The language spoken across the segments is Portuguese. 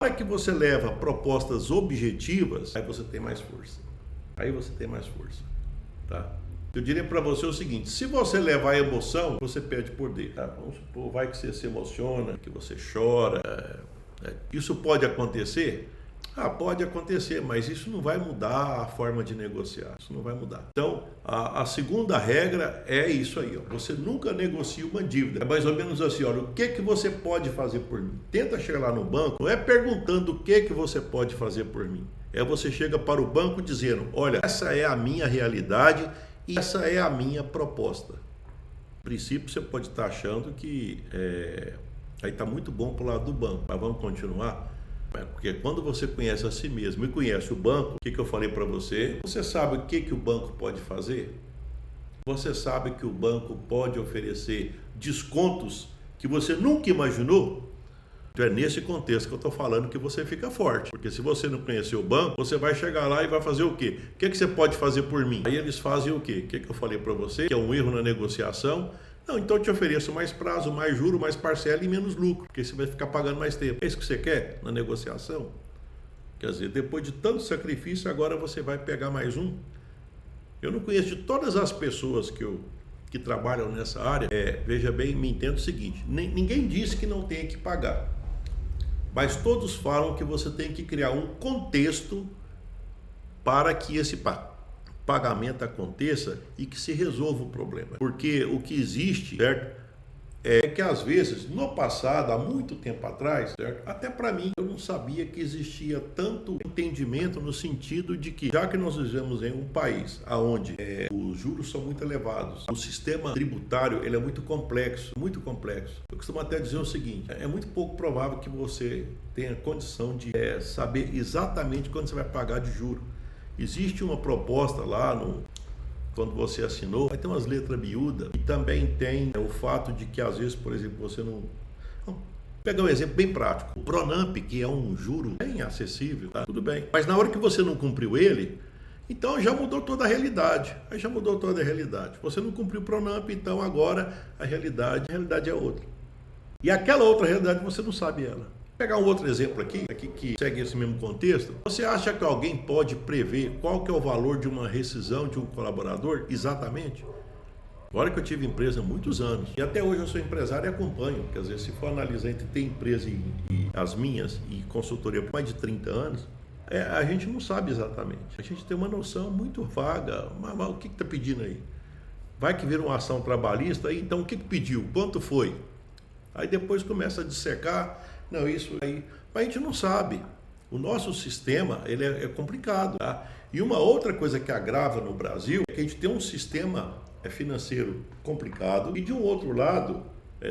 Para que você leva propostas objetivas, aí você tem mais força. Aí você tem mais força, tá? Eu diria para você o seguinte: se você levar a emoção, você perde poder, tá? Vamos supor, vai que você se emociona, que você chora. Isso pode acontecer? Pode acontecer, mas isso não vai mudar a forma de negociar. Isso não vai mudar. Então, a segunda regra é isso aí, ó. Você nunca negocia uma dívida. É mais ou menos assim, olha, o que você pode fazer por mim? Tenta chegar lá no banco, não é perguntando o que você pode fazer por mim. É você chega para o banco dizendo, olha, essa é a minha realidade e essa é a minha proposta. No princípio, você pode estar achando que aí está muito bom para o lado do banco, mas vamos continuar? Porque quando você conhece a si mesmo e conhece o banco, o que eu falei para você? Você sabe o que o banco pode fazer? Você sabe que o banco pode oferecer descontos que você nunca imaginou? Então é nesse contexto que eu estou falando que você fica forte. Porque se você não conhecer o banco, você vai chegar lá e vai fazer o quê? O que você pode fazer por mim? Aí eles fazem o quê? O que eu falei para você? Que é um erro na negociação. Não, então eu te ofereço mais prazo, mais juro, mais parcela e menos lucro, porque você vai ficar pagando mais tempo. É isso que você quer na negociação? Quer dizer, depois de tanto sacrifício, agora você vai pegar mais um? Eu não conheço de todas as pessoas que trabalham nessa área. Veja bem, me entenda o seguinte, ninguém disse que não tem que pagar, mas todos falam que você tem que criar um contexto para que esse pagamento aconteça e que se resolva o problema. Porque o que existe, certo? É que às vezes, no passado, há muito tempo atrás, certo? Até para mim, eu não sabia que existia tanto entendimento no sentido de que, já que nós vivemos em um país onde os juros são muito elevados, o sistema tributário ele é muito complexo, muito complexo. Eu costumo até dizer o seguinte, é muito pouco provável que você tenha condição de saber exatamente quando você vai pagar de juros. Existe uma proposta lá quando você assinou, vai ter umas letras miúdas e também tem o fato de que às vezes, por exemplo, você não... Vamos pegar um exemplo bem prático. O Pronamp, que é um juro bem acessível, tá? Tudo bem. Mas na hora que você não cumpriu ele, então já mudou toda a realidade. Aí já mudou toda a realidade. Você não cumpriu o Pronamp, então agora a realidade é outra. E aquela outra realidade você não sabe ela. Vou pegar um outro exemplo aqui que segue esse mesmo contexto. Você acha que alguém pode prever qual que é o valor de uma rescisão de um colaborador? Exatamente. Agora que eu tive empresa há muitos anos, e até hoje eu sou empresário e acompanho, quer dizer, se for analisar entre ter empresa e as minhas, e consultoria por mais de 30 anos, a gente não sabe exatamente. A gente tem uma noção muito vaga, mas o que está pedindo aí? Vai que vira uma ação trabalhista, aí então o que pediu? Quanto foi? Aí depois começa a dissecar, não, isso aí, mas a gente não sabe. O nosso sistema, ele é complicado, tá? E uma outra coisa que agrava no Brasil é que a gente tem um sistema financeiro complicado e de um outro lado,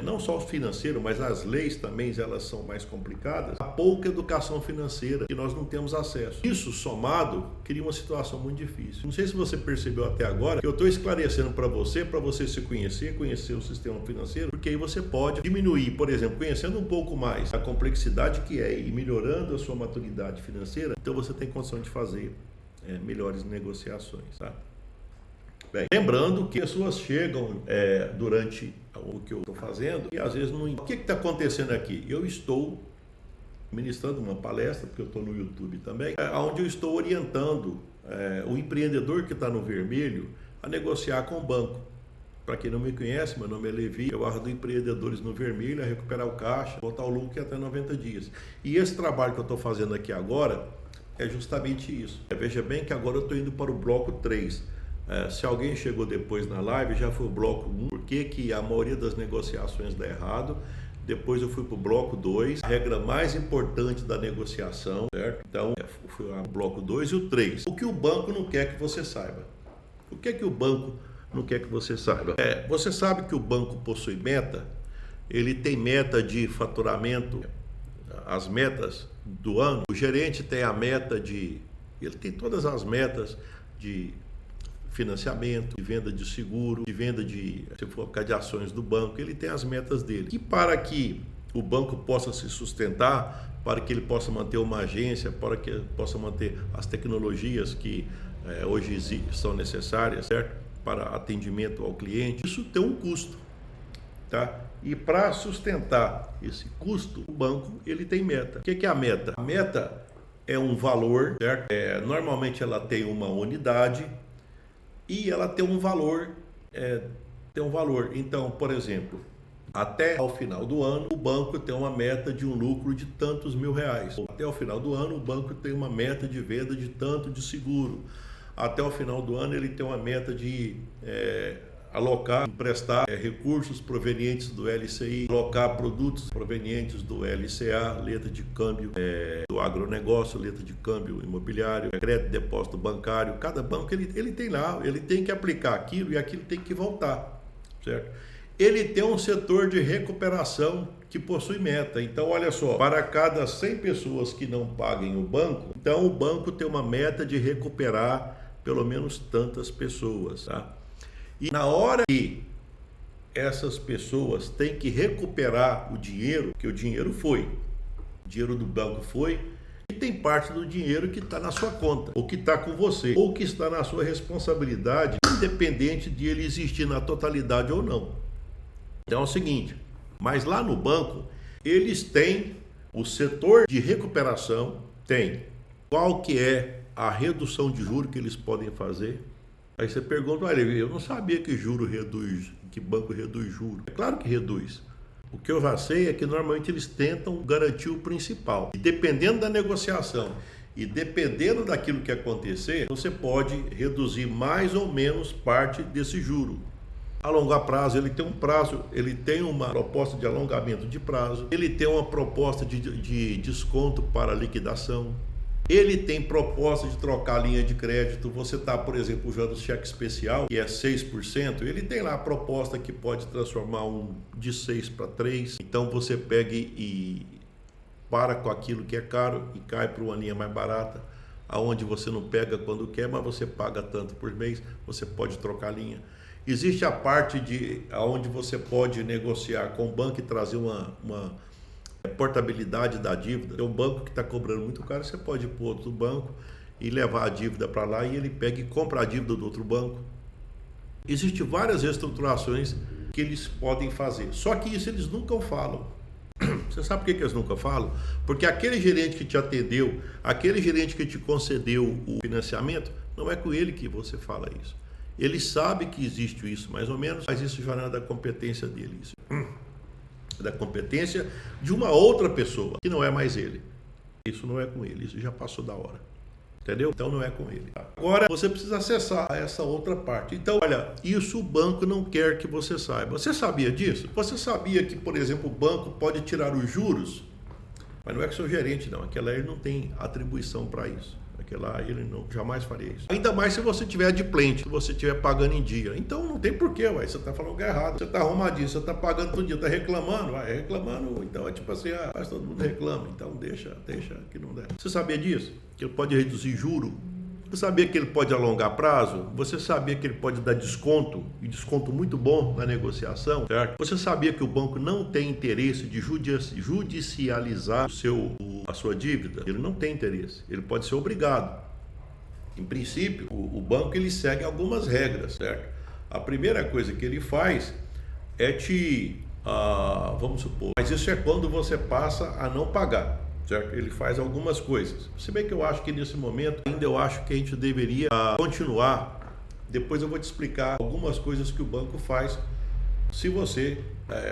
não só o financeiro, mas as leis também, elas são mais complicadas, há pouca educação financeira que nós não temos acesso. Isso somado cria uma situação muito difícil. Não sei se você percebeu até agora que eu estou esclarecendo para você se conhecer o sistema financeiro, porque aí você pode diminuir, por exemplo, conhecendo um pouco mais a complexidade que é e melhorando a sua maturidade financeira, então você tem condição de fazer melhores negociações, tá? Bem, lembrando que pessoas chegam durante o que eu estou fazendo e às vezes não... O que está acontecendo aqui? Eu estou ministrando uma palestra, porque eu estou no YouTube também, onde eu estou orientando o empreendedor que está no vermelho a negociar com o banco. Para quem não me conhece, meu nome é Levi, eu ajudo empreendedores no vermelho a recuperar o caixa, botar o lucro até 90 dias. E esse trabalho que eu estou fazendo aqui agora é justamente isso. Veja bem que agora eu estou indo para o bloco 3. Se alguém chegou depois na live, já foi o bloco 1, por que a maioria das negociações dá errado. Depois eu fui para o bloco 2, a regra mais importante da negociação, certo? Então, foi o bloco 2 e o 3. O que o banco não quer que você saiba? O que o banco não quer que você saiba? Você sabe que o banco possui meta? Ele tem meta de faturamento, as metas do ano. O gerente tem a meta ele tem todas as metas de financiamento, de venda de seguro, de venda se for de ações do banco, ele tem as metas dele. E para que o banco possa se sustentar, para que ele possa manter uma agência, para que ele possa manter as tecnologias que hoje são necessárias, certo? Para atendimento ao cliente, isso tem um custo, tá? E para sustentar esse custo, o banco ele tem meta. O que é a meta? A meta é um valor, certo? Normalmente ela tem uma unidade e ela tem um valor. Então, por exemplo, até ao final do ano, o banco tem uma meta de um lucro de tantos R$1.000. Até o final do ano, o banco tem uma meta de venda de tanto de seguro. Até o final do ano, ele tem uma meta de alocar, emprestar recursos provenientes do LCI, alocar produtos provenientes do LCA, letra de câmbio do agronegócio, letra de câmbio imobiliário, crédito, depósito bancário. Cada banco ele tem lá, ele tem que aplicar aquilo e aquilo tem que voltar, certo? Ele tem um setor de recuperação que possui meta. Então, olha só, para cada 100 pessoas que não paguem o banco, então o banco tem uma meta de recuperar pelo menos tantas pessoas, tá? E na hora que essas pessoas têm que recuperar o dinheiro, que o dinheiro foi, o dinheiro do banco foi, e tem parte do dinheiro que está na sua conta, ou que está com você, ou que está na sua responsabilidade, independente de ele existir na totalidade ou não. Então é o seguinte, mas lá no banco, eles têm o setor de recuperação, tem qual que é a redução de juros que eles podem fazer. Aí você pergunta, olha, eu não sabia que juro reduz, que banco reduz juros. É claro que reduz. O que eu já sei é que normalmente eles tentam garantir o principal. E dependendo da negociação e dependendo daquilo que acontecer, você pode reduzir mais ou menos parte desse juro. Alongar prazo, ele tem um prazo, ele tem uma proposta de alongamento de prazo, ele tem uma proposta de desconto para liquidação. Ele tem proposta de trocar linha de crédito. Você está, por exemplo, usando o cheque especial, que é 6%. Ele tem lá a proposta que pode transformar de 6 para 3. Então você pega e para com aquilo que é caro e cai para uma linha mais barata, aonde você não pega quando quer, mas você paga tanto por mês, você pode trocar linha. Existe a parte onde você pode negociar com o banco e trazer uma portabilidade da dívida. Tem um banco que está cobrando muito caro, você pode ir para outro banco e levar a dívida para lá e ele pega e compra a dívida do outro banco. Existem várias reestruturações que eles podem fazer, só que isso eles nunca falam. Você sabe por que eles nunca falam? Porque aquele gerente que te atendeu, aquele gerente que te concedeu o financiamento, não é com ele que você fala isso. Ele sabe que existe isso mais ou menos, mas isso já não é da competência dele. Isso da competência de uma outra pessoa, que não é mais ele. Isso não é com ele, isso já passou da hora. Entendeu? Então não é com ele. Agora você precisa acessar essa outra parte. Então, olha, isso o banco não quer que você saiba. Você sabia disso? Você sabia que, por exemplo, o banco pode tirar os juros? Mas não é que seu gerente, não. Aquela ele não tem atribuição para isso. Aquela ele não jamais faria isso. Ainda mais se você tiver adimplente, se você estiver pagando em dia. Então não tem porquê, você está falando que é errado. Você está arrumadinho, você está pagando todo dia, está reclamando, reclamando. Então é tipo assim, mas todo mundo reclama, então deixa que não der. Você sabia disso? Que ele pode reduzir juro? Você sabia que ele pode alongar prazo? Você sabia que ele pode dar desconto, e desconto muito bom na negociação? Certo? Você sabia que o banco não tem interesse de judicializar a sua dívida? Ele não tem interesse, ele pode ser obrigado. Em princípio, o banco ele segue algumas regras, certo? A primeira coisa que ele faz é vamos supor, mas isso é quando você passa a não pagar. Certo? Ele faz algumas coisas. Se bem que eu acho que nesse momento ainda eu acho que a gente deveria continuar. Depois eu vou te explicar algumas coisas que o banco faz se você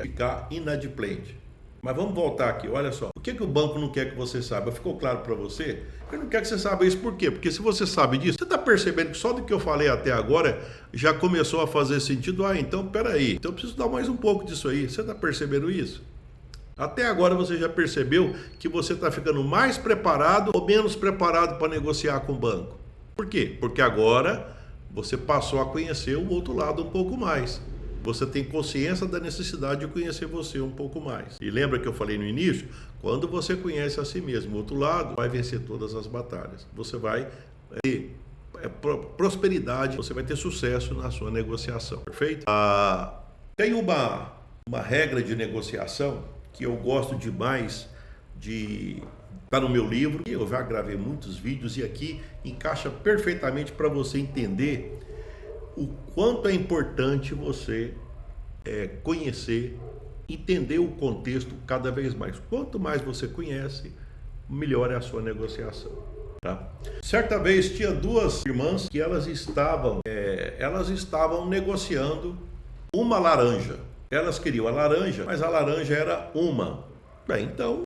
ficar inadimplente. Mas vamos voltar aqui, olha só. O que o banco não quer que você saiba? Ficou claro para você? Ele não quer que você saiba isso por quê? Porque se você sabe disso, você está percebendo que só do que eu falei até agora já começou a fazer sentido. Então peraí, então eu preciso dar mais um pouco disso aí. Você está percebendo isso? Até agora você já percebeu que você está ficando mais preparado ou menos preparado para negociar com o banco. Por quê? Porque agora você passou a conhecer o outro lado um pouco mais. Você tem consciência da necessidade de conhecer você um pouco mais. E lembra que eu falei no início? Quando você conhece a si mesmo, o outro lado, vai vencer todas as batalhas. Você vai ter prosperidade, você vai ter sucesso na sua negociação. Perfeito? Tem uma regra de negociação que eu gosto demais tá no meu livro, e eu já gravei muitos vídeos e aqui encaixa perfeitamente para você entender o quanto é importante você conhecer entender o contexto cada vez mais. Quanto mais você conhece, melhor é a sua negociação. Tá? Certa vez tinha duas irmãs que elas estavam negociando uma laranja. Elas queriam a laranja, mas a laranja era uma. Bem, então,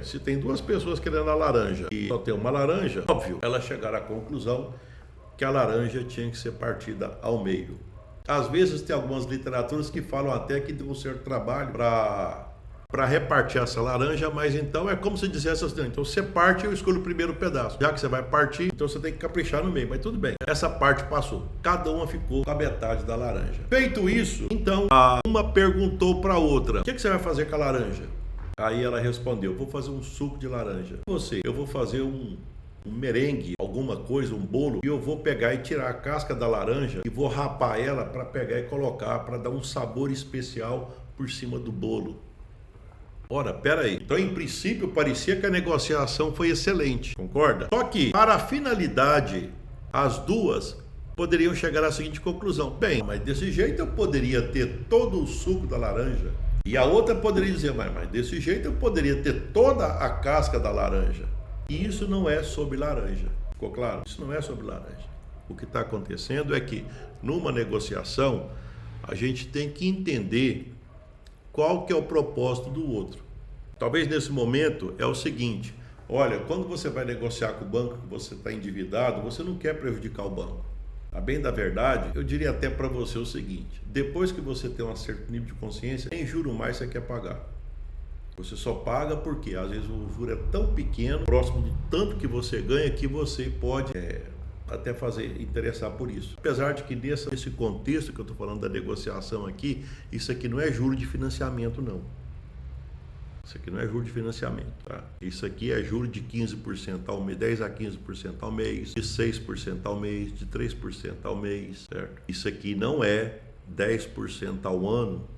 se tem duas pessoas querendo a laranja e só tem uma laranja, óbvio, elas chegaram à conclusão que a laranja tinha que ser partida ao meio. Às vezes tem algumas literaturas que falam até que deu um certo trabalho para repartir essa laranja, mas então é como se dissesse assim, então você parte e eu escolho o primeiro pedaço. Já que você vai partir, então você tem que caprichar no meio, mas tudo bem. Essa parte passou. Cada uma ficou com a metade da laranja. Feito isso, então, uma perguntou para a outra, o que você vai fazer com a laranja? Aí ela respondeu, vou fazer um suco de laranja. Você, eu vou fazer um merengue, alguma coisa, um bolo, e eu vou pegar e tirar a casca da laranja e vou rapar ela para pegar e colocar, para dar um sabor especial por cima do bolo. Ora, peraí. Então, em princípio, parecia que a negociação foi excelente, concorda? Só que, para a finalidade, as duas poderiam chegar à seguinte conclusão. Bem, mas desse jeito eu poderia ter todo o suco da laranja. E a outra poderia dizer, mas desse jeito eu poderia ter toda a casca da laranja. E isso não é sobre laranja. Ficou claro? Isso não é sobre laranja. O que está acontecendo é que, numa negociação, a gente tem que entender qual que é o propósito do outro. Talvez nesse momento é o seguinte, olha, quando você vai negociar com o banco que você está endividado, você não quer prejudicar o banco. A bem da verdade, eu diria até para você o seguinte, depois que você tem um certo nível de consciência, nem juro mais você quer pagar. Você só paga porque às vezes o juro é tão pequeno, próximo do tanto que você ganha, que você pode até fazer interessar por isso. Apesar de que nesse contexto que eu estou falando da negociação aqui, isso aqui não é juro de financiamento não. Isso aqui não é juro de financiamento, tá? Isso aqui é juro de 15% ao mês, 10 a 15% ao mês, de 6% ao mês, de 3% ao mês, certo? Isso aqui não é 10% ao ano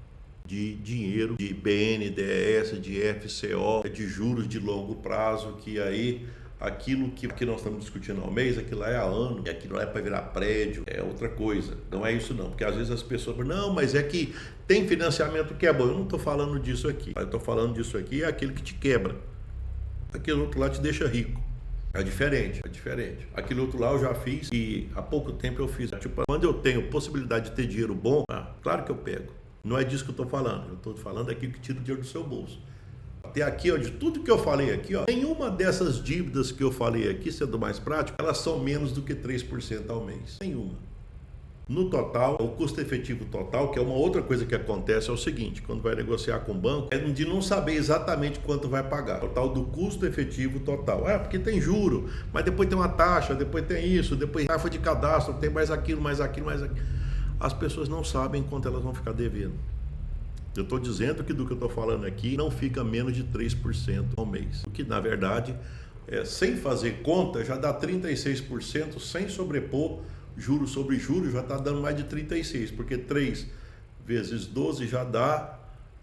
de dinheiro de BNDES, de FCO, de juros de longo prazo, que aí aquilo que nós estamos discutindo ao mês, aquilo lá é a ano, e aquilo lá é para virar prédio, é outra coisa. Não é isso não, porque às vezes as pessoas falam, não, mas é que tem financiamento que é bom. Eu não estou falando disso aqui. Eu estou falando disso aqui é aquele que te quebra. Aquele outro lá te deixa rico. É diferente, é diferente. Aquele outro lá eu já fiz e há pouco tempo eu fiz. Tipo, quando eu tenho possibilidade de ter dinheiro bom, claro que eu pego. Não é disso que eu estou falando. Eu estou falando daquilo que tira o dinheiro do seu bolso. Até aqui, ó, de tudo que eu falei aqui, ó, nenhuma dessas dívidas que eu falei aqui, sendo mais prático, elas são menos do que 3% ao mês. Nenhuma. No total, o custo efetivo total, que é uma outra coisa que acontece, é o seguinte, quando vai negociar com o banco, é de não saber exatamente quanto vai pagar. Total do custo efetivo total. Porque tem juro, mas depois tem uma taxa, depois tem isso, depois taxa de cadastro, tem mais aquilo, mais aquilo, mais aquilo. As pessoas não sabem quanto elas vão ficar devendo. Eu estou dizendo que do que eu estou falando aqui não fica menos de 3% ao mês. O que, na verdade, sem fazer conta, já dá 36%, sem sobrepor juros sobre juros, já está dando mais de 36%, porque 3 vezes 12 já dá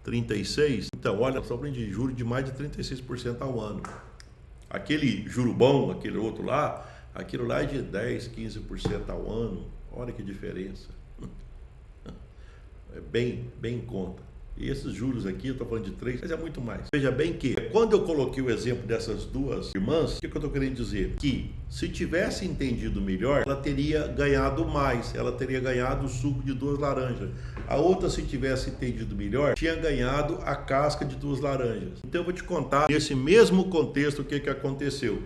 36%. Então, olha, sobre de juros de mais de 36% ao ano. Aquele juro bom, aquele outro lá, aquilo lá é de 10%, 15% ao ano. Olha que diferença. É bem em conta. E esses juros aqui, eu estou falando de 3, mas é muito mais. Veja bem que, quando eu coloquei o exemplo dessas duas irmãs, o que eu estou querendo dizer? Que, se tivesse entendido melhor, ela teria ganhado mais, ela teria ganhado o suco de 2 laranjas. A outra, se tivesse entendido melhor, tinha ganhado a casca de 2 laranjas. Então eu vou te contar, nesse mesmo contexto, o que aconteceu.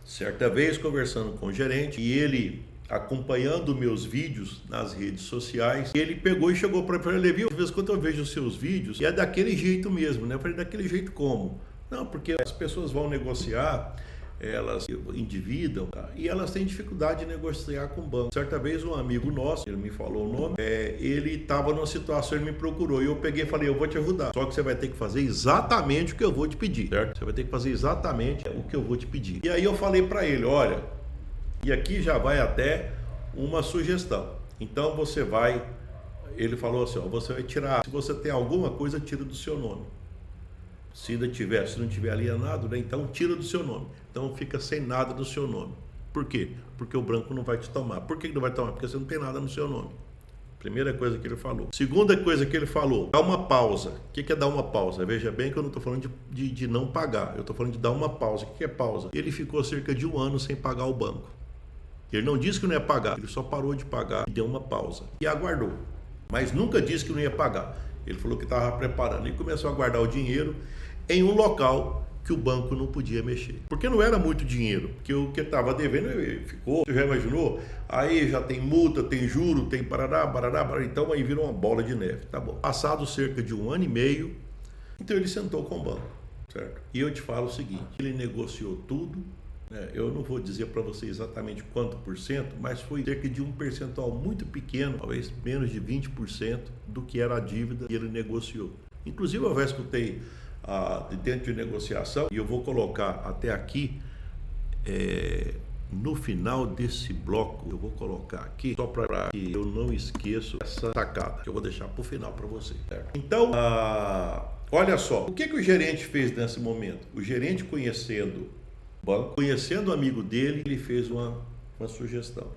Certa vez, conversando com o gerente, e ele acompanhando meus vídeos nas redes sociais, ele pegou e chegou para mim, Levi, de vez em quando eu vejo os seus vídeos e é daquele jeito mesmo, né? Eu falei, daquele jeito como? Não, porque as pessoas vão negociar, elas endividam, tá? E elas têm dificuldade de negociar com o banco. Certa vez um amigo nosso, ele me falou o nome, ele estava numa situação, ele me procurou e eu peguei e falei, eu vou te ajudar, só que você vai ter que fazer exatamente o que eu vou te pedir, certo? Você vai ter que fazer exatamente o que eu vou te pedir. E aí eu falei para ele, olha, e aqui já vai até uma sugestão. Então você vai, ele falou assim, ó, você vai tirar, se você tem alguma coisa, tira do seu nome. Se não tiver alienado, né, então tira do seu nome. Então fica sem nada do seu nome. Por quê? Porque o banco não vai te tomar. Por que não vai tomar? Porque você não tem nada no seu nome. Primeira coisa que ele falou. Segunda coisa que ele falou, dá uma pausa. O que é dar uma pausa? Veja bem que eu não estou falando de não pagar, eu estou falando de dar uma pausa. O que é pausa? Ele ficou cerca de 1 ano sem pagar o banco. Ele não disse que não ia pagar, ele só parou de pagar e deu uma pausa. E aguardou, mas nunca disse que não ia pagar. Ele falou que estava preparando e começou a guardar o dinheiro em um local que o banco não podia mexer. Porque não era muito dinheiro, porque o que estava devendo ficou, você já imaginou? Aí já tem multa, tem juro, tem parará, então aí virou uma bola de neve, tá bom. Passado cerca de 1 ano e meio, então ele sentou com o banco, certo? E eu te falo o seguinte, ele negociou tudo, né? Eu não vou dizer para você exatamente quanto por cento, mas foi cerca de um percentual muito pequeno, talvez menos de 20% do que era a dívida que ele negociou. Inclusive eu já escutei dentro de negociação, e eu vou colocar até aqui, no final desse bloco, eu vou colocar aqui, só para que eu não esqueça essa sacada, que eu vou deixar para o final para você, certo? Então, olha só, o que o gerente fez nesse momento? O gerente, conhecendo o banco, conhecendo o amigo dele, ele fez uma sugestão.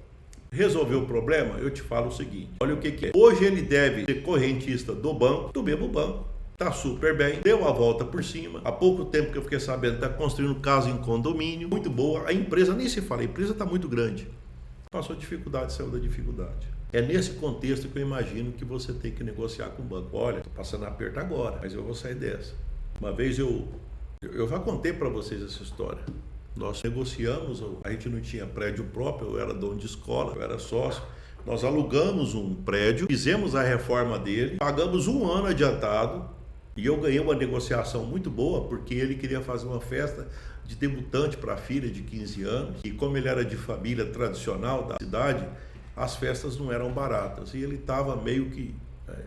Resolveu o problema? Eu te falo o seguinte, olha o que é. Hoje ele deve ser correntista do banco, do mesmo banco. Tá super bem, deu a volta por cima. Há pouco tempo que eu fiquei sabendo, tá construindo casa em condomínio, muito boa. A empresa, nem se fala, a empresa tá muito grande. Passou dificuldade, saiu da dificuldade. É nesse contexto que eu imagino que você tem que negociar com o banco. Olha, tô passando aperto agora, mas eu vou sair dessa. Uma vez eu já contei para vocês essa história. Nós negociamos, a gente não tinha prédio próprio, eu era dono de escola, eu era sócio. Nós alugamos um prédio, fizemos a reforma dele, pagamos 1 ano adiantado. E eu ganhei uma negociação muito boa, porque ele queria fazer uma festa de debutante para a filha de 15 anos. E como ele era de família tradicional da cidade, as festas não eram baratas. E ele estava meio que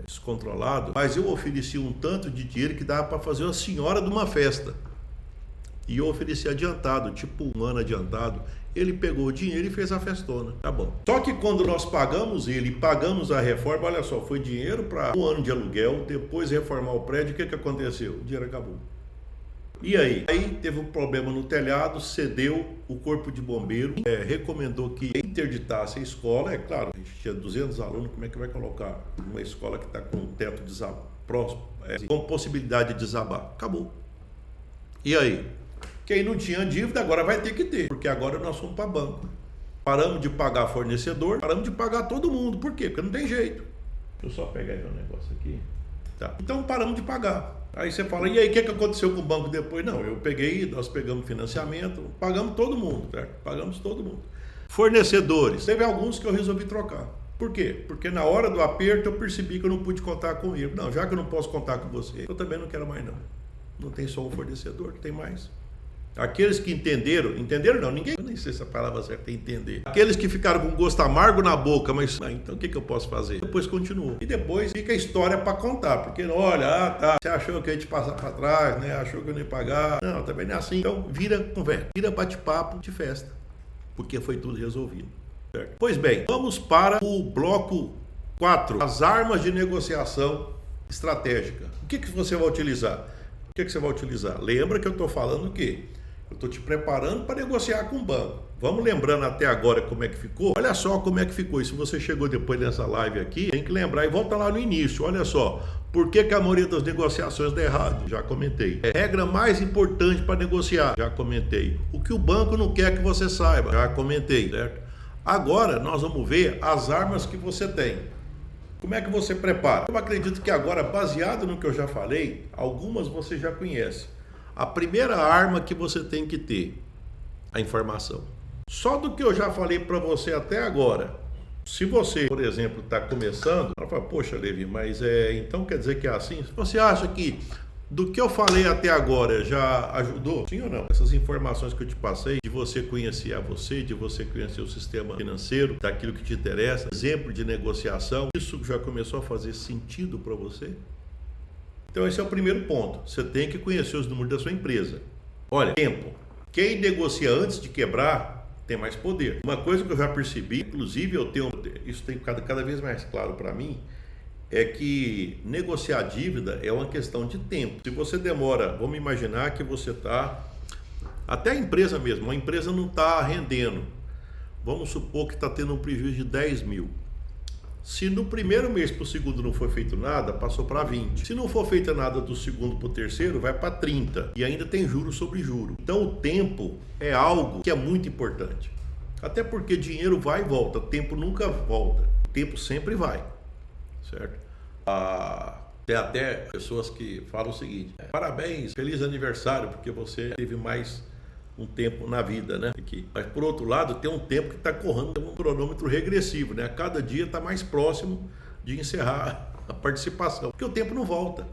descontrolado. Mas eu ofereci um tanto de dinheiro que dava para fazer uma senhora de uma festa. E eu ofereci adiantado, tipo 1 ano adiantado. Ele pegou o dinheiro e fez a festona. Tá bom. Só que quando nós pagamos ele, pagamos a reforma, olha só, foi dinheiro para 1 ano de aluguel, depois reformar o prédio, o que aconteceu? O dinheiro acabou. E aí? Aí teve um problema no telhado, cedeu, o corpo de bombeiro recomendou que interditasse a escola. É claro, a gente tinha 200 alunos, como é que vai colocar uma escola que está com o teto próximo, com possibilidade de desabar? Acabou. E aí? Quem não tinha dívida agora vai ter que ter, porque agora nós fomos para banco. Paramos de pagar fornecedor, paramos de pagar todo mundo. Por quê? Porque não tem jeito. Deixa eu só pegar um negócio aqui. Tá. Então paramos de pagar. Aí você fala, e aí o que aconteceu com o banco depois? Não, nós pegamos financiamento, pagamos todo mundo, certo? Pagamos todo mundo. Fornecedores, teve alguns que eu resolvi trocar. Por quê? Porque na hora do aperto eu percebi que eu não pude contar comigo. Não, já que eu não posso contar com você, eu também não quero mais não. Não tem só um fornecedor, tem mais. Aqueles que entenderam não, ninguém, eu nem sei se a palavra certa é entender. Aqueles que ficaram com gosto amargo na boca, mas então o que eu posso fazer? Depois continuou. E depois fica a história para contar, porque olha, você achou que eu ia te passar para trás, né? Achou que eu não ia pagar. Não, também não é assim. Então vira conversa, vira bate-papo de festa, porque foi tudo resolvido. Certo? Pois bem, vamos para o bloco 4, as armas de negociação estratégica. O que você vai utilizar? O que você vai utilizar? Lembra que eu estou falando o quê? Eu estou te preparando para negociar com o banco. Vamos lembrando até agora como é que ficou? Olha só como é que ficou. E se você chegou depois dessa live aqui, tem que lembrar e volta lá no início. Olha só, por que a maioria das negociações dá errado? Já comentei. Regra mais importante para negociar? Já comentei. O que o banco não quer que você saiba? Já comentei, certo? Agora nós vamos ver as armas que você tem. Como é que você prepara? Eu acredito que agora, baseado no que eu já falei, algumas você já conhece. A primeira arma que você tem que ter, a informação. Só do que eu já falei para você até agora, se você, por exemplo, está começando, ela fala, poxa, Levi, mas então quer dizer que é assim? Se você acha que do que eu falei até agora já ajudou? Sim ou não? Essas informações que eu te passei, de você conhecer a você, de você conhecer o sistema financeiro, daquilo que te interessa, exemplo de negociação, isso já começou a fazer sentido para você? Então esse é o primeiro ponto. Você tem que conhecer os números da sua empresa. Olha, tempo. Quem negocia antes de quebrar tem mais poder. Uma coisa que eu já percebi, inclusive isso tem ficado cada vez mais claro para mim, é que negociar dívida é uma questão de tempo. Se você demora, vamos imaginar que você está, até a empresa mesmo, a empresa não está rendendo. Vamos supor que está tendo um prejuízo de 10 mil. Se no primeiro mês para o segundo não foi feito nada, passou para 20. Se não for feito nada do segundo para o terceiro, vai para 30. E ainda tem juros sobre juros. Então o tempo é algo que é muito importante. Até porque dinheiro vai e volta, tempo nunca volta. O tempo sempre vai, certo? Tem até pessoas que falam o seguinte: parabéns, feliz aniversário, porque você teve mais um tempo na vida, né? Aqui. Mas por outro lado, tem um tempo que está correndo, tem um cronômetro regressivo, né? A cada dia está mais próximo de encerrar a participação, porque o tempo não volta,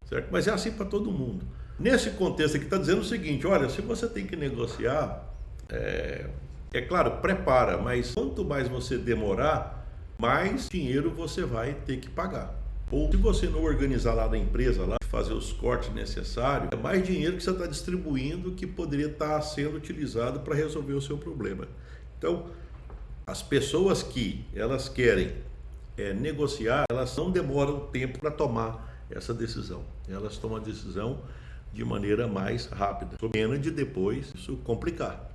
certo? Mas é assim para todo mundo. Nesse contexto aqui está dizendo o seguinte: olha, se você tem que negociar, é claro, prepara, mas quanto mais você demorar, mais dinheiro você vai ter que pagar. Ou se você não organizar lá na empresa, lá, fazer os cortes necessários, é mais dinheiro que você está distribuindo que poderia estar sendo utilizado para resolver o seu problema. Então, as pessoas que elas querem negociar, elas não demoram tempo para tomar essa decisão. Elas tomam a decisão de maneira mais rápida, com pena de depois isso complicar.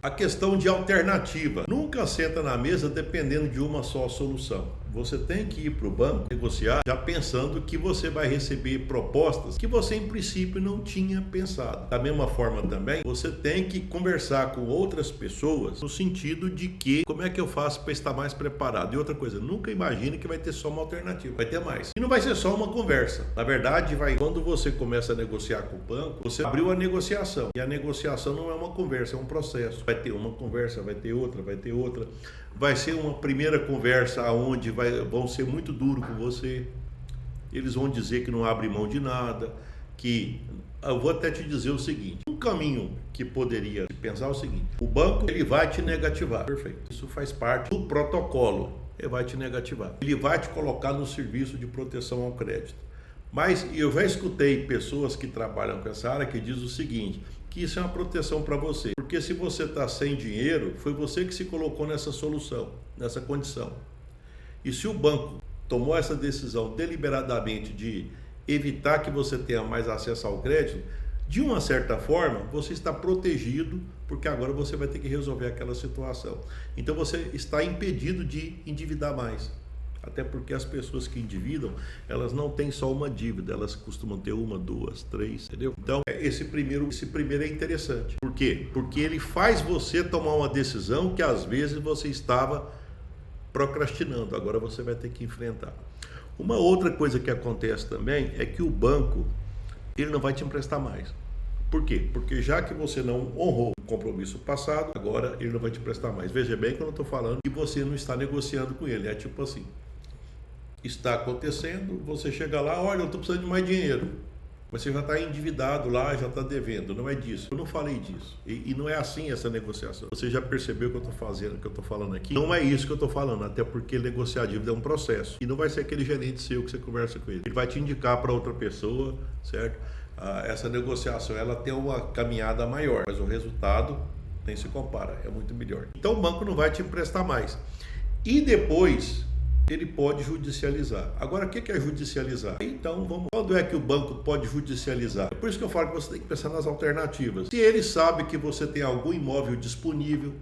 A questão de alternativa. Nunca senta na mesa dependendo de uma só solução. Você tem que ir para o banco negociar já pensando que você vai receber propostas que você em princípio não tinha pensado. Da mesma forma também, você tem que conversar com outras pessoas no sentido de que como é que eu faço para estar mais preparado. E outra coisa, nunca imagine que vai ter só uma alternativa, vai ter mais. E não vai ser só uma conversa. Na verdade, quando você começa a negociar com o banco, você abriu a negociação. E a negociação não é uma conversa, é um processo. Vai ter uma conversa, vai ter outra, vai ter outra. Vai ser uma primeira conversa onde vão ser muito duros com você. Eles vão dizer que não abre mão de nada, que eu vou até te dizer o seguinte: um caminho que poderia pensar é o seguinte: o banco ele vai te negativar. Perfeito. Isso faz parte do protocolo. Ele vai te negativar. Ele vai te colocar no serviço de proteção ao crédito. Mas eu já escutei pessoas que trabalham com essa área que dizem o seguinte: que isso é uma proteção para você. Porque se você está sem dinheiro, foi você que se colocou nessa solução, nessa condição. E se o banco tomou essa decisão deliberadamente de evitar que você tenha mais acesso ao crédito, de uma certa forma, você está protegido, porque agora você vai ter que resolver aquela situação. Então você está impedido de endividar mais. Até porque as pessoas que endividam, elas não têm só uma dívida, elas costumam ter uma, duas, três, entendeu? Então, esse primeiro é interessante. Por quê? Porque ele faz você tomar uma decisão que às vezes você estava procrastinando, agora você vai ter que enfrentar. Uma outra coisa que acontece também é que o banco, ele não vai te emprestar mais. Por quê? Porque já que você não honrou o compromisso passado, agora ele não vai te emprestar mais. Veja bem que eu não estou falando que você não está negociando com ele, é tipo assim: está acontecendo, você chega lá, olha, eu estou precisando de mais dinheiro. Você já está endividado lá, já está devendo. Não é disso. Eu não falei disso. E não é assim essa negociação. Você já percebeu o que eu estou fazendo, o que eu estou falando aqui? Não é isso que eu estou falando, até porque negociar dívida é um processo. E não vai ser aquele gerente seu que você conversa com ele. Ele vai te indicar para outra pessoa, certo? Essa negociação, ela tem uma caminhada maior, mas o resultado nem se compara, é muito melhor. Então o banco não vai te emprestar mais. E depois ele pode judicializar. Agora, o que é judicializar? Então, quando é que o banco pode judicializar? É por isso que eu falo que você tem que pensar nas alternativas. Se ele sabe que você tem algum imóvel disponível,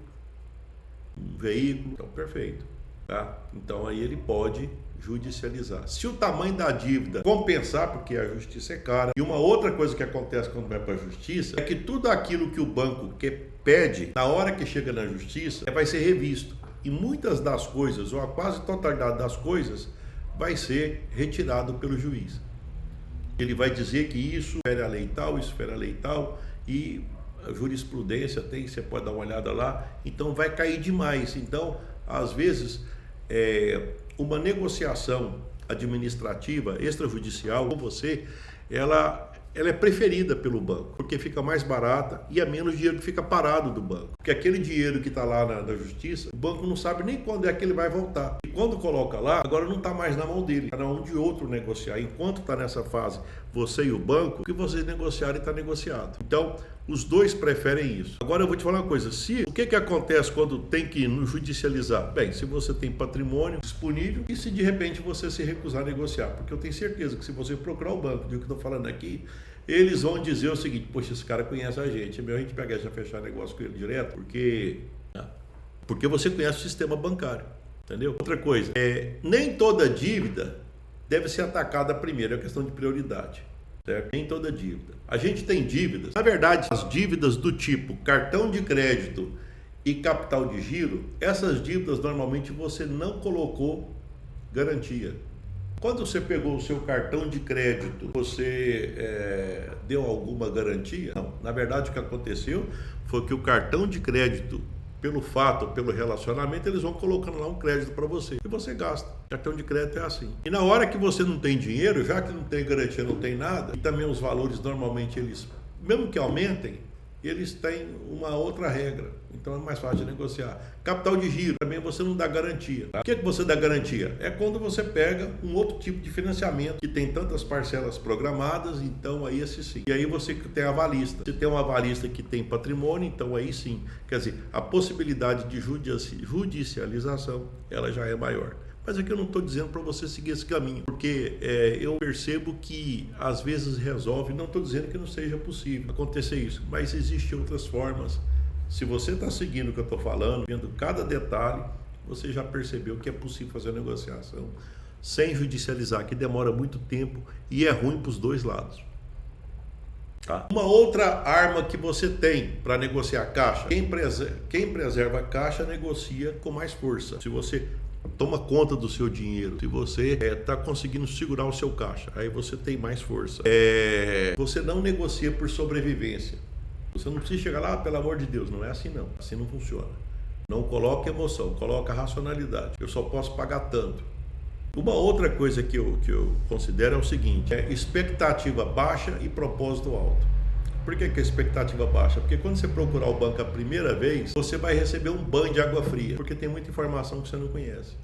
um veículo, então perfeito. Tá? Então aí ele pode judicializar. Se o tamanho da dívida compensar, porque a justiça é cara. E uma outra coisa que acontece quando vai para a justiça é que tudo aquilo que o banco pede, na hora que chega na justiça, vai ser revisto. E muitas das coisas, ou a quase totalidade das coisas, vai ser retirado pelo juiz. Ele vai dizer que isso fere a lei tal, isso fere a lei tal, e a jurisprudência tem, você pode dar uma olhada lá, então vai cair demais. Então, às vezes, uma negociação administrativa, extrajudicial, com você, ela é preferida pelo banco, porque fica mais barata e é menos dinheiro que fica parado do banco. Porque aquele dinheiro que está lá na justiça, o banco não sabe nem quando é que ele vai voltar. E quando coloca lá, agora não está mais na mão dele, está na mão de outro negociar. Enquanto está nessa fase, você e o banco, o que vocês negociarem está negociado. Então, os dois preferem isso. Agora eu vou te falar uma coisa, o que acontece quando tem que judicializar? Bem, se você tem patrimônio disponível e se de repente você se recusar a negociar, porque eu tenho certeza que se você procurar o banco, de o que eu estou falando aqui, eles vão dizer o seguinte: poxa, esse cara conhece a gente, é melhor a gente pegar e já fechar negócio com ele direto, porque você conhece o sistema bancário. Entendeu? Outra coisa, nem toda dívida deve ser atacada primeiro, é questão de prioridade. Certo? Nem toda dívida. A gente tem dívidas, na verdade, as dívidas do tipo cartão de crédito e capital de giro, essas dívidas normalmente você não colocou garantia. Quando você pegou o seu cartão de crédito, você deu alguma garantia? Não. Na verdade, o que aconteceu foi que o cartão de crédito, pelo relacionamento, eles vão colocando lá um crédito para você e você gasta. Cartão de crédito é assim. E na hora que você não tem dinheiro, já que não tem garantia, não tem nada, e também os valores normalmente eles, mesmo que aumentem, eles têm uma outra regra. Então é mais fácil de negociar. Capital de giro, também você não dá garantia. Tá? O que você dá garantia? É quando você pega um outro tipo de financiamento que tem tantas parcelas programadas, então aí esse sim. E aí você tem a avalista. Se tem uma avalista que tem patrimônio, então aí sim. Quer dizer, a possibilidade de judicialização, ela já é maior. Mas aqui eu não estou dizendo para você seguir esse caminho, porque eu percebo que às vezes resolve, não estou dizendo que não seja possível acontecer isso, mas existem outras formas. Se você está seguindo o que eu estou falando, vendo cada detalhe, você já percebeu que é possível fazer a negociação sem judicializar, que demora muito tempo e é ruim para os dois lados. Tá? Uma outra arma que você tem para negociar caixa, quem preserva a caixa negocia com mais força. Se você toma conta do seu dinheiro, se você está conseguindo segurar o seu caixa, aí você tem mais força. Você não negocia por sobrevivência. Você não precisa chegar lá, pelo amor de Deus, não é assim não. Assim não funciona. Não coloca emoção, coloca racionalidade. Eu só posso pagar tanto. Uma outra coisa que eu considero é o seguinte, expectativa baixa e propósito alto. Por que a expectativa baixa? Porque quando você procurar o banco a primeira vez, você vai receber um banho de água fria, porque tem muita informação que você não conhece.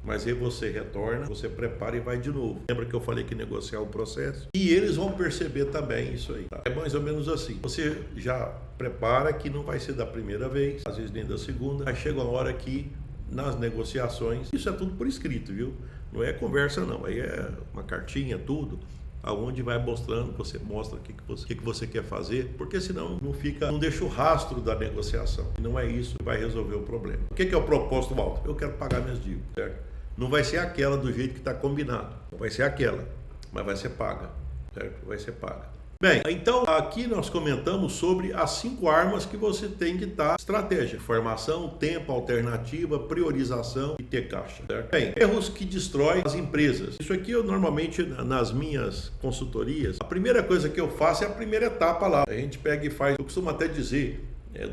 Mas aí você retorna, você prepara e vai de novo. Lembra que eu falei que negociar o processo? E eles vão perceber também isso aí. Tá? É mais ou menos assim. Você já prepara que não vai ser da primeira vez, às vezes nem da segunda. Aí chega uma hora que nas negociações, isso é tudo por escrito, viu? Não é conversa não, aí é uma cartinha, tudo. Aonde vai mostrando, você mostra o que você quer fazer, porque senão não deixa o rastro da negociação. E não é isso que vai resolver o problema. O que é o propósito alto? Eu quero pagar minhas dívidas, certo? Não vai ser aquela do jeito que está combinado. Não vai ser aquela, mas vai ser paga, certo? Vai ser paga. Bem, então aqui nós comentamos sobre as 5 armas que você tem que estar estratégia: formação, tempo, alternativa, priorização e ter caixa, certo? Bem, erros que destroem as empresas. Isso aqui eu normalmente nas minhas consultorias, a primeira coisa que eu faço é a primeira etapa lá. A gente pega e faz, eu costumo até dizer,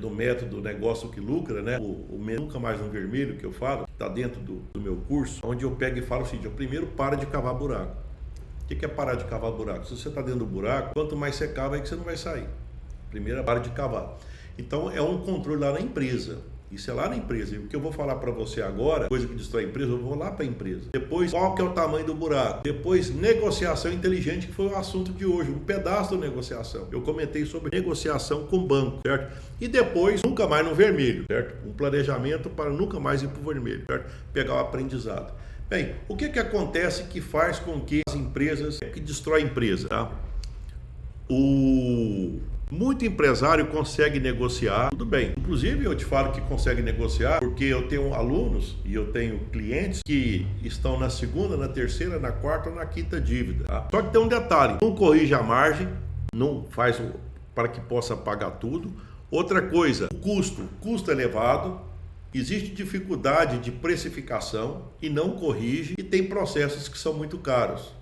do método negócio que lucra, né? O nunca mais no vermelho que eu falo, que está dentro do meu curso, onde eu pego e falo o seguinte: eu primeiro para de cavar buraco. O que é parar de cavar buraco? Se você está dentro do buraco, quanto mais você cava, é que você não vai sair. Primeiro, para de cavar. Então, é um controle lá na empresa. Isso é lá na empresa. E o que eu vou falar para você agora, coisa que destrói a empresa, eu vou lá para a empresa. Depois, qual que é o tamanho do buraco? Depois, negociação inteligente, que foi o assunto de hoje, um pedaço da negociação. Eu comentei sobre negociação com banco, certo? E depois, nunca mais no vermelho, certo? Um planejamento para nunca mais ir para o vermelho, certo? Pegar o aprendizado. Bem, o que acontece que faz com que as empresas, que destrói a empresa, tá? Muito empresário consegue negociar, tudo bem. Inclusive eu te falo que consegue negociar porque eu tenho alunos e eu tenho clientes que estão na segunda, na terceira, na quarta ou na quinta dívida. Tá? Só que tem um detalhe, não corrige a margem, não faz para que possa pagar tudo. Outra coisa, o custo elevado. Existe dificuldade de precificação e não corrige, e tem processos que são muito caros.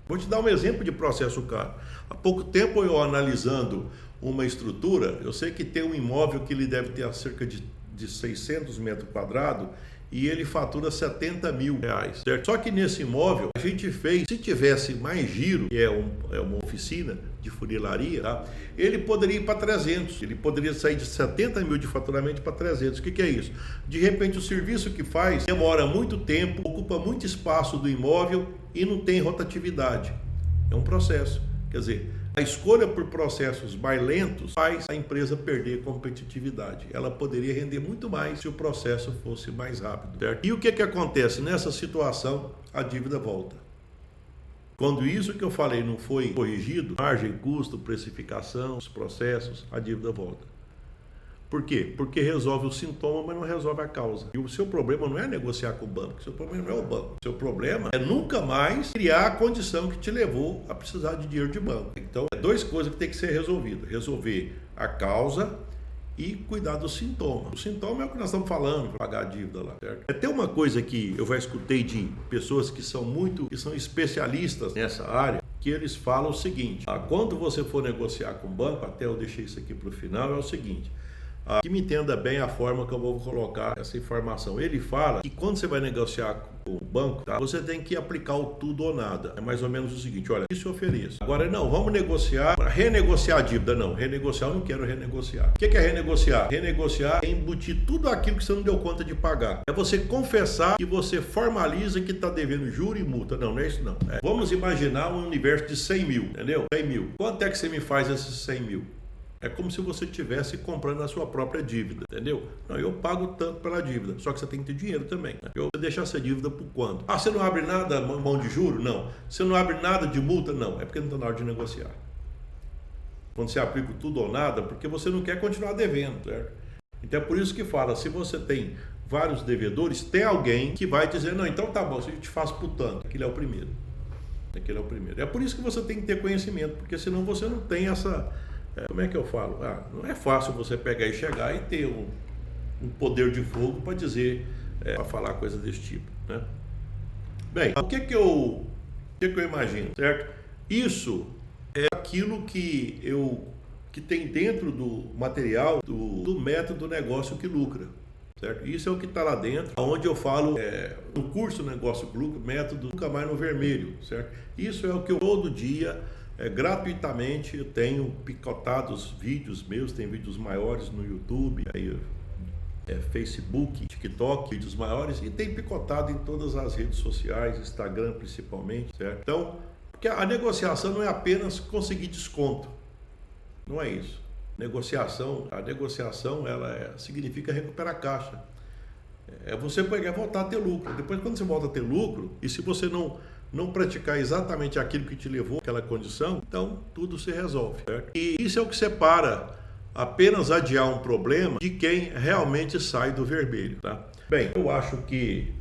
Vou te dar um exemplo de processo caro. Há pouco tempo eu analisando uma estrutura, eu sei que tem um imóvel que ele deve ter cerca de 600 metros quadrados e ele fatura R$70 mil, certo? Só que nesse imóvel a gente fez, se tivesse mais giro, que é uma oficina de funilaria, tá? Ele poderia ir para 300, ele poderia sair de 70 mil de faturamento para 300. O que é isso? De repente o serviço que faz demora muito tempo, ocupa muito espaço do imóvel e não tem rotatividade. É um processo, quer dizer, a escolha por processos mais lentos faz a empresa perder competitividade. Ela poderia render muito mais se o processo fosse mais rápido, certo? E o que acontece? Nessa situação, a dívida volta. Quando isso que eu falei não foi corrigido, margem, custo, precificação, os processos, a dívida volta. Por quê? Porque resolve o sintoma, mas não resolve a causa. E o seu problema não é negociar com o banco, o seu problema não é o banco. O seu problema é nunca mais criar a condição que te levou a precisar de dinheiro de banco. Então, é duas coisas que tem que ser resolvidas. Resolver a causa e cuidar do sintoma. O sintoma é o que nós estamos falando, pagar a dívida lá, certo? Tem uma coisa que eu já escutei de pessoas que são especialistas nessa área, que eles falam o seguinte: quando você for negociar com o banco, até eu deixei isso aqui para o final, é o seguinte: que me entenda bem a forma que eu vou colocar essa informação. Ele fala que quando você vai negociar com o banco, você tem que aplicar o tudo ou nada. É mais ou menos o seguinte: olha, isso eu ofereço. Agora não, vamos negociar para renegociar a dívida. Não, renegociar eu não quero renegociar. O que é renegociar? Renegociar é embutir tudo aquilo que você não deu conta de pagar. É você confessar que você formaliza que está devendo juro e multa. Não, não é isso não. Vamos imaginar um universo de 100 mil, entendeu? 100 mil. Quanto é que você me faz esses 100 mil? É como se você estivesse comprando a sua própria dívida, entendeu? Não, eu pago tanto pela dívida, só que você tem que ter dinheiro também. Eu vou deixar essa dívida por quanto? Você não abre nada mão de juro? Não. Você não abre nada de multa? Não. É porque não está na hora de negociar. Quando você aplica o tudo ou nada, porque você não quer continuar devendo, certo? Então é por isso que fala, se você tem vários devedores, tem alguém que vai dizer, não, então tá bom, se eu te faço por tanto. Aquele é o primeiro. Aquele é o primeiro. É por isso que você tem que ter conhecimento, porque senão você não tem essa... como é que eu falo? Não é fácil você pegar e chegar e ter um poder de fogo para dizer, para falar coisa desse tipo, né? Bem, o que eu imagino, certo? Isso é aquilo que tem dentro do material do método negócio que lucra, certo? Isso é o que está lá dentro, onde eu falo no curso Negócio que Lucra, método Nunca Mais no Vermelho, certo? Isso é o que eu todo dia... gratuitamente eu tenho picotado os vídeos meus, tem vídeos maiores no YouTube, Facebook, TikTok, vídeos maiores, e tem picotado em todas as redes sociais, Instagram principalmente, certo? Então, porque a negociação não é apenas conseguir desconto, não é isso. A negociação ela significa recuperar caixa. É você voltar a ter lucro. Depois, quando você volta a ter lucro, e se você não praticar exatamente aquilo que te levou àquela condição, então tudo se resolve, certo? E isso é o que separa apenas adiar um problema de quem realmente sai do vermelho, tá? Bem, eu acho que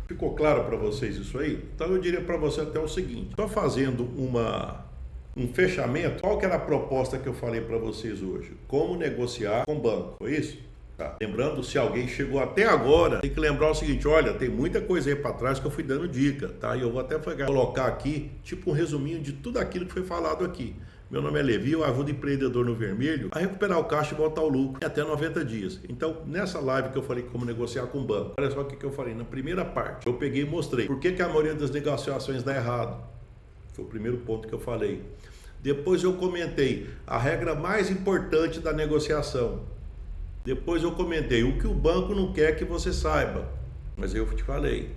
ficou claro para vocês isso aí? Então eu diria para você até o seguinte: só fazendo um fechamento, qual que era a proposta que eu falei para vocês hoje? Como negociar com o banco, foi isso? Tá. Lembrando, se alguém chegou até agora, tem que lembrar o seguinte: olha, tem muita coisa aí para trás que eu fui dando dica, tá? E eu vou até colocar aqui, tipo um resuminho de tudo aquilo que foi falado aqui. Meu nome é Levi, eu ajudo o empreendedor no vermelho a recuperar o caixa e voltar ao lucro em até 90 dias. Então, nessa live que eu falei como negociar com o banco, olha só o que eu falei. Na primeira parte, eu peguei e mostrei por que a maioria das negociações dá errado. Foi o primeiro ponto que eu falei. Depois eu comentei a regra mais importante da negociação. Depois eu comentei o que o banco não quer que você saiba, mas eu te falei.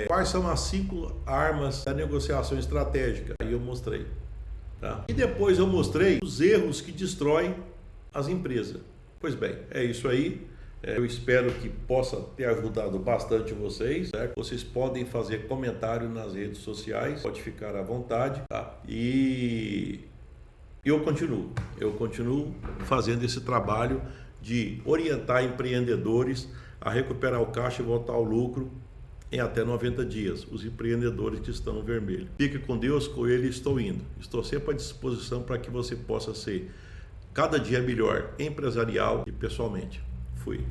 Quais são as 5 armas da negociação estratégica? Aí eu mostrei. Tá? E depois eu mostrei os erros que destroem as empresas. Pois bem, é isso aí. Eu espero que possa ter ajudado bastante vocês, certo? Vocês podem fazer comentário nas redes sociais, pode ficar à vontade, tá? E eu continuo fazendo esse trabalho de orientar empreendedores a recuperar o caixa e voltar ao lucro em até 90 dias, os empreendedores que estão no vermelho. Fique com Deus, com Ele estou indo. Estou sempre à disposição para que você possa ser cada dia melhor empresarial e pessoalmente. Fui.